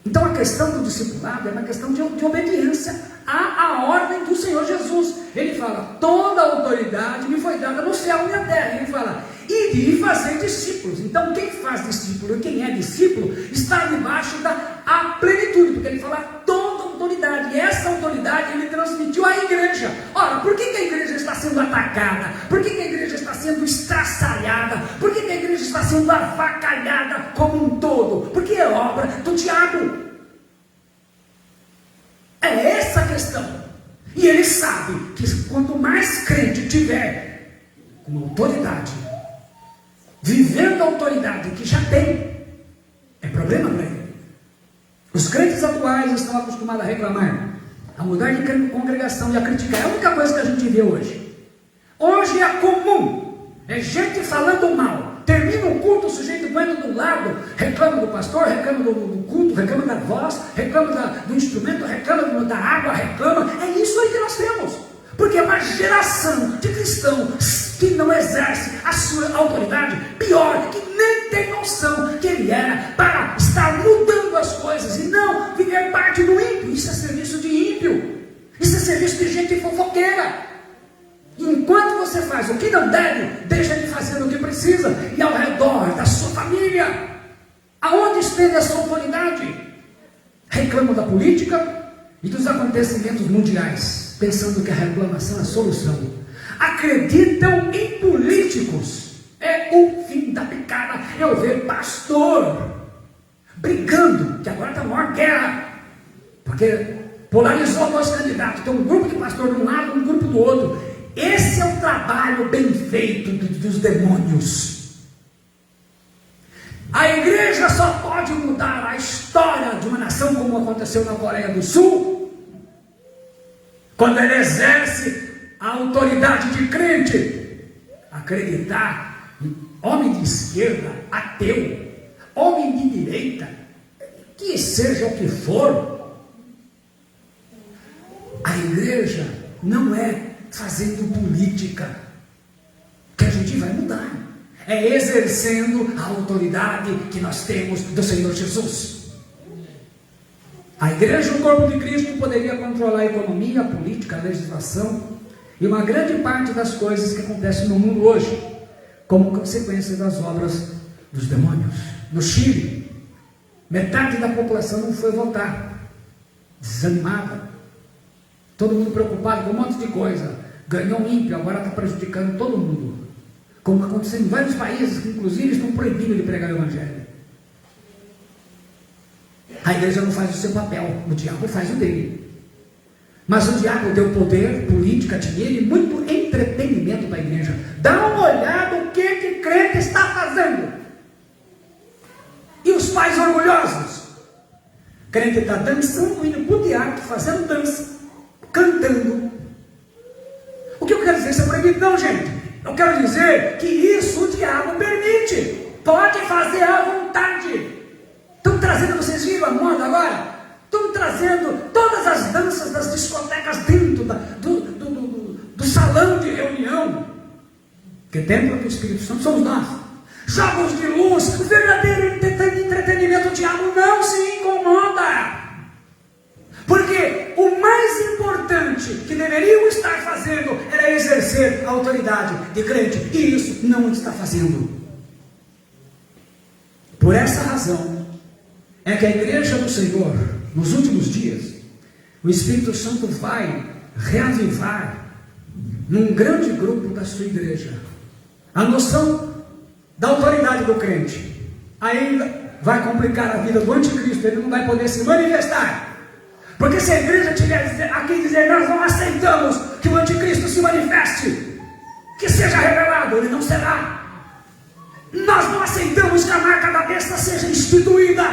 Então a questão do discipulado é uma questão de obediência à ordem do Senhor Jesus. Ele fala: toda a autoridade me foi dada no céu e na terra. Ele fala: e fazer discípulos. Então quem faz discípulo e quem é discípulo está debaixo da plenitude, porque ele fala toda a autoridade, e essa autoridade ele transmitiu à igreja. Ora, por que a igreja está sendo atacada? Por que a igreja está sendo estraçalhada? Por que a igreja está sendo avacalhada como um todo? Porque é obra do diabo. É essa a questão. E ele sabe que quanto mais crente tiver com autoridade, vivendo a autoridade que já tem, é problema para ele. Os crentes atuais estão acostumados a reclamar, a mudar de congregação e a criticar. É a única coisa que a gente vê hoje. Hoje é comum, é gente falando mal. Termina o culto, o sujeito vai do lado, reclama do pastor, reclama do culto, reclama da voz, reclama do instrumento, reclama da água, reclama. É isso aí que nós temos. Porque é uma geração de cristãos que não exerce a sua autoridade, pior, que nem tem noção que ele era para estar mudando as coisas e não viver parte do ímpio. Isso é serviço de ímpio, isso é serviço de gente fofoqueira. Enquanto você faz o que não deve, deixa de fazer o que precisa, e ao redor da sua família, aonde estende a sua autoridade? Reclamam da política e dos acontecimentos mundiais, pensando que a reclamação é a solução. Acreditam em políticos. É o fim da picada. Eu vejo pastor brigando, que agora está a maior guerra, porque polarizou dois candidatos. Tem um grupo de pastor de um lado e um grupo do outro. Esse é o trabalho bem feito dos demônios. A igreja só pode mudar a história de uma nação, como aconteceu na Coreia do Sul, quando ela exerce a autoridade de crente. Acreditar em homem de esquerda, ateu, homem de direita, que seja o que for, a igreja não é fazendo política que a gente vai mudar, é exercendo a autoridade que nós temos do Senhor Jesus. A igreja, o corpo de Cristo, poderia controlar a economia, a política, a legislação e uma grande parte das coisas que acontecem no mundo hoje, como consequência das obras dos demônios. No Chile, metade da população não foi votar, desanimada, todo mundo preocupado com um monte de coisa. Ganhou um ímpio, agora está prejudicando todo mundo, como aconteceu em vários países que inclusive estão proibindo de pregar o evangelho. A igreja não faz o seu papel, o diabo faz o dele. Mas o diabo deu poder, política, dinheiro e muito entretenimento para a igreja. Dá uma olhada o que crente está fazendo. E os pais orgulhosos, crente está dançando, indo para o teatro, fazendo dança, cantando. O que eu quero dizer? Isso é proibido? Não, gente. Eu quero dizer que isso o diabo permite. Pode fazer à vontade. Estão trazendo, vocês viram a moda agora? Estão trazendo todas as danças das discotecas dentro do salão de reunião. Porque templo do Espírito Santo somos nós. jogos de luz, o verdadeiro entretenimento. O diabo não se incomoda. Porque o mais importante que deveriam estar fazendo era exercer a autoridade de crente. E isso não está fazendo. Por essa razão, é que a igreja do Senhor, nos últimos dias, o Espírito Santo vai reavivar num grande grupo da sua igreja a noção da autoridade do crente. Ainda vai complicar a vida do anticristo, ele não vai poder se manifestar. Porque se a igreja tiver aqui dizer, nós não aceitamos que o anticristo se manifeste, que seja revelado, ele não será. Nós não aceitamos que a marca da besta seja instituída,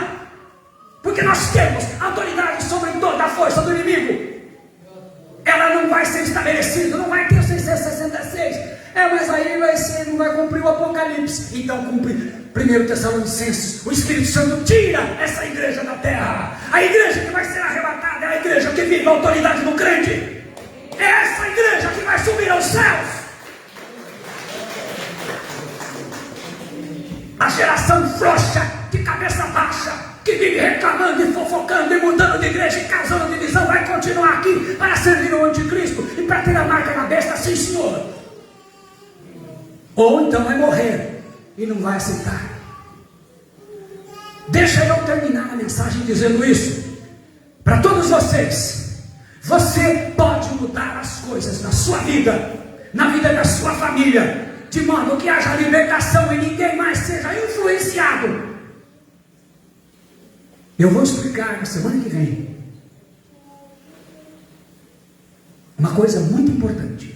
porque nós temos autoridade sobre toda a força do inimigo. Ela não vai ser estabelecida, não vai ter o 666. Mas aí vai ser, não vai cumprir o Apocalipse. Então cumpre 1 Tessalonicenses. O Espírito Santo tira essa igreja da terra. A igreja que vai ser arrebatada é a igreja que vive a autoridade do crente. É essa igreja que vai subir aos céus. A geração frouxa, de cabeça baixa, que vive reclamando e fofocando e mudando de igreja e causando divisão, vai continuar aqui para servir o anticristo e para ter a marca da besta, sim senhor. Ou então vai morrer e não vai aceitar. Deixa eu terminar a mensagem dizendo isso para todos vocês. Você pode mudar as coisas na sua vida, na vida da sua família, de modo que haja libertação e ninguém mais seja influenciado. Eu vou explicar na semana que vem uma coisa muito importante.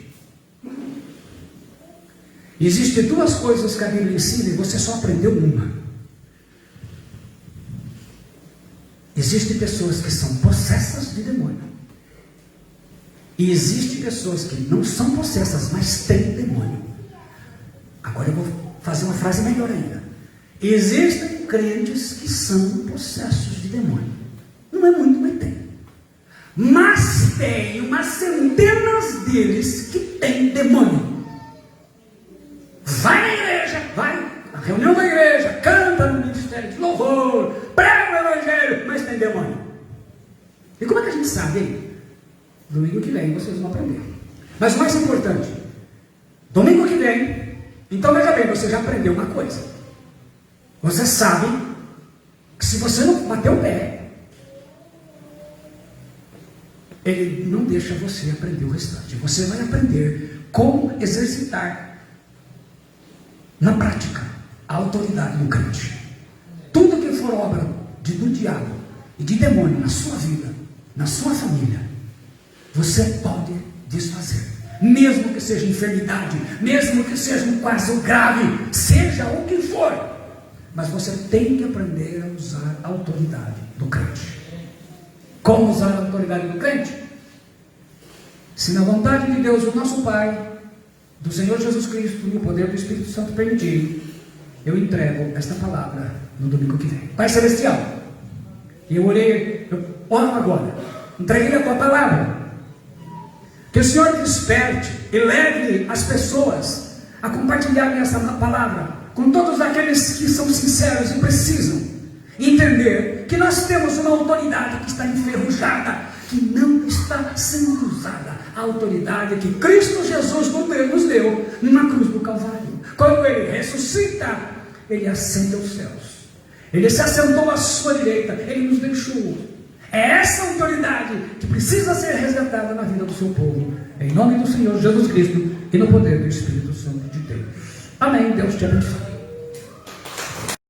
Existem duas coisas que a Bíblia ensina e você só aprendeu uma. Existem pessoas que são possessas de demônio. E existem pessoas que não são possessas, mas têm demônio. Agora eu vou fazer uma frase melhor ainda. Existem crentes que são possessos de demônio. Não é muito, mas tem. Mas tem umas centenas deles que têm demônio. Vai na igreja, vai na reunião da igreja, canta no ministério de louvor, prega o evangelho, mas tem demônio. E como é que a gente sabe, hein? Domingo que vem vocês vão aprender. Mas o mais importante, domingo que vem, então veja bem, você já aprendeu uma coisa. Você sabe que se você não bater o pé, ele não deixa você aprender o restante. Você vai aprender como exercitar na prática a autoridade do crente. Tudo que for obra do diabo e de demônio na sua vida, na sua família, você pode desfazer. Mesmo que seja enfermidade, mesmo que seja um caso grave, seja o que for. Mas você tem que aprender a usar a autoridade do crente. Como usar a autoridade do crente? Se na vontade de Deus, o nosso Pai, do Senhor Jesus Cristo e o poder do Espírito Santo permitir, eu entrego esta palavra no domingo que vem. Pai Celestial, eu oro agora, entreguei a tua palavra. Que o Senhor desperte e leve as pessoas a compartilharem essa palavra com todos aqueles que são sinceros e precisam entender que nós temos uma autoridade que está enferrujada, que não está sendo usada. A autoridade que Cristo Jesus nos deu na cruz do Calvário. Quando Ele ressuscita, Ele ascende aos céus. Ele se assentou à sua direita, Ele nos deixou. É essa autoridade que precisa ser resgatada na vida do seu povo. Em nome do Senhor Jesus Cristo e no poder do Espírito Santo de Deus. Amém. Deus te abençoe.